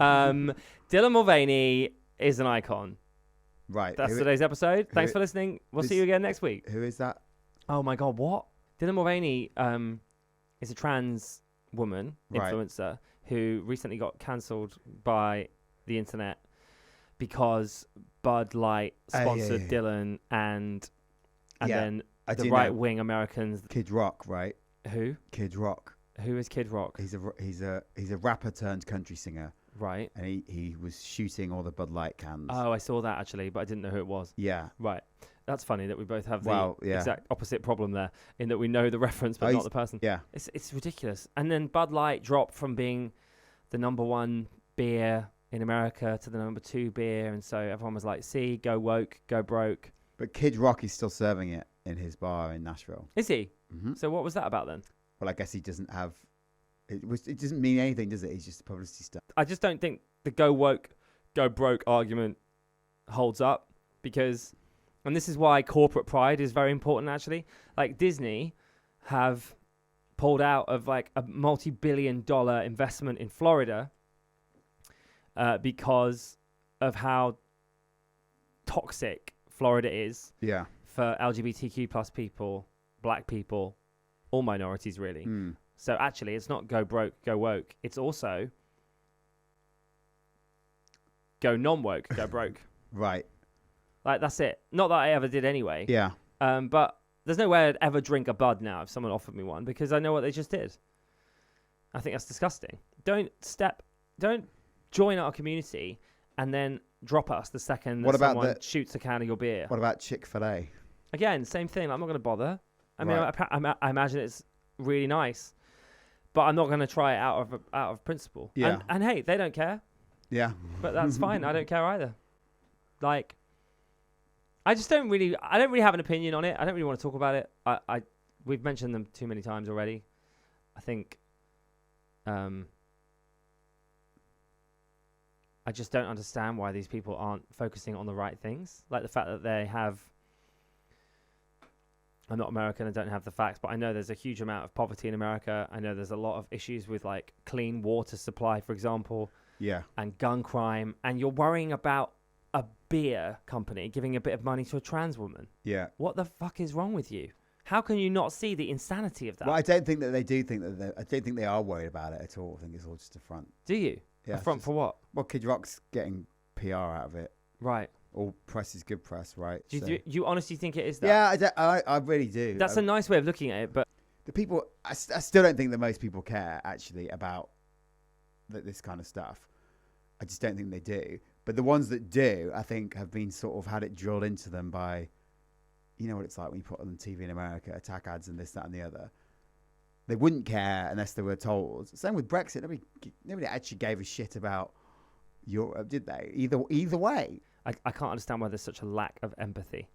Dylan Mulvaney is an icon. Right. That's today's episode. Thanks for listening. We'll see you again next week. Who is that? Oh my God, what? Dylan Mulvaney is a trans woman influencer who recently got cancelled by the internet because Bud Light sponsored Dylan and then the right-wing Americans. Kid Rock, right? Who? Kid Rock. Who is Kid Rock? He's a rapper turned country singer. Right. And he was shooting all the Bud Light cans. Oh, I saw that actually, but I didn't know who it was. Yeah. Right. That's funny that we both have the exact opposite problem there, in that we know the reference but not the person. Yeah. It's ridiculous. And then Bud Light dropped from being the number one beer in America to the number two beer, and so everyone was like, see, go woke, go broke. But Kid Rock is still serving it in his bar in Nashville. Is he? Mm-hmm. So what was that about then? Well, I guess he doesn't have... It doesn't mean anything, does it? He's just a publicity stunt. I just don't think the go woke, go broke argument holds up, because... And this is why corporate pride is very important, actually. Like Disney have pulled out of like a multi-billion-dollar investment in Florida because of how toxic Florida is for LGBTQ plus people, black people, all minorities really. So actually it's not go broke, go woke. It's also go non-woke, go broke. Right. Like, that's it. Not that I ever did anyway. Yeah. But there's no way I'd ever drink a Bud now if someone offered me one, because I know what they just did. I think that's disgusting. Don't join our community and then drop us the second that someone shoots a can of your beer. What about Chick-fil-A? Again, same thing. I'm not going to bother. I mean, I imagine it's really nice, but I'm not going to try it out of principle. Yeah. And hey, they don't care. Yeah. But that's fine. I don't care either. Like... I don't really have an opinion on it. I don't really want to talk about it. We've mentioned them too many times already. I think I just don't understand why these people aren't focusing on the right things. Like the fact that they have... I'm not American, I don't have the facts, but I know there's a huge amount of poverty in America. I know there's a lot of issues with like clean water supply, for example. Yeah. And gun crime. And you're worrying about a beer company giving a bit of money to a trans woman. Yeah. What the fuck is wrong with you? How can you not see the insanity of that? Well, I don't think that they do think that I don't think they are worried about it at all. I think it's all just a front. Do you? Yeah. A front for what? Well, Kid Rock's getting PR out of it. Right. All press is good press, right? Do you honestly think it is that? Yeah, I really do. That's a nice way of looking at it, but... The people... I still don't think that most people care, actually, about this kind of stuff. I just don't think they do. But the ones that do, I think, have been sort of had it drilled into them by, you know what it's like when you put on TV in America, attack ads and this, that, and the other. They wouldn't care unless they were told. Same with Brexit. Nobody actually gave a shit about Europe, did they? Either way. I can't understand why there's such a lack of empathy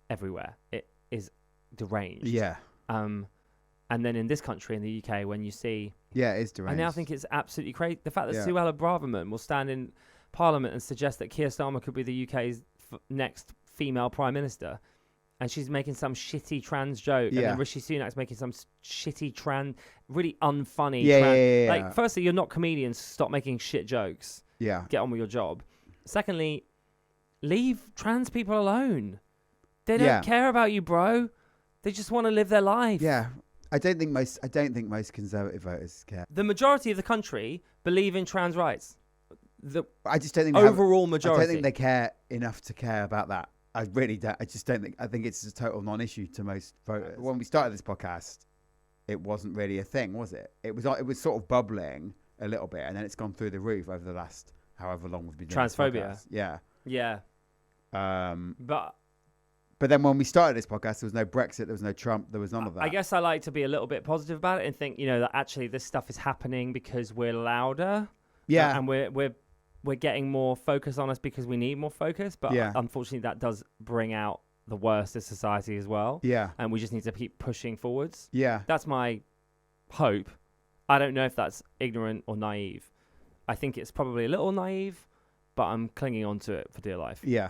everywhere. It is deranged. Yeah. And then in this country, in the UK, when you see... Yeah, it's deranged. I now think it's absolutely crazy. The fact that Suella Braverman will stand in Parliament and suggest that Keir Starmer could be the UK's next female prime minister, and she's making some shitty trans joke, and then Rishi Sunak's making some shitty really unfunny trans... Like, firstly, you're not comedians, stop making shit jokes. Yeah. Get on with your job. Secondly, leave trans people alone. They don't care about you, bro. They just want to live their life. Yeah. I don't think most conservative voters care. The majority of the country believe in trans rights. I just don't think overall majority. I don't think they care enough to care about that. I really don't. I just don't think. I think it's a total non-issue to most voters. When we started this podcast, it wasn't really a thing, was it? It was sort of bubbling a little bit, and then it's gone through the roof over the last however long we've been doing transphobia. This podcast. Yeah. Yeah. But then when we started this podcast, there was no Brexit, there was no Trump, there was none of that. I guess I like to be a little bit positive about it and think, that actually this stuff is happening because we're louder. Yeah. And we're getting more focus on us because we need more focus. But unfortunately, that does bring out the worst of society as well. Yeah. And we just need to keep pushing forwards. Yeah. That's my hope. I don't know if that's ignorant or naive. I think it's probably a little naive, but I'm clinging on to it for dear life. Yeah.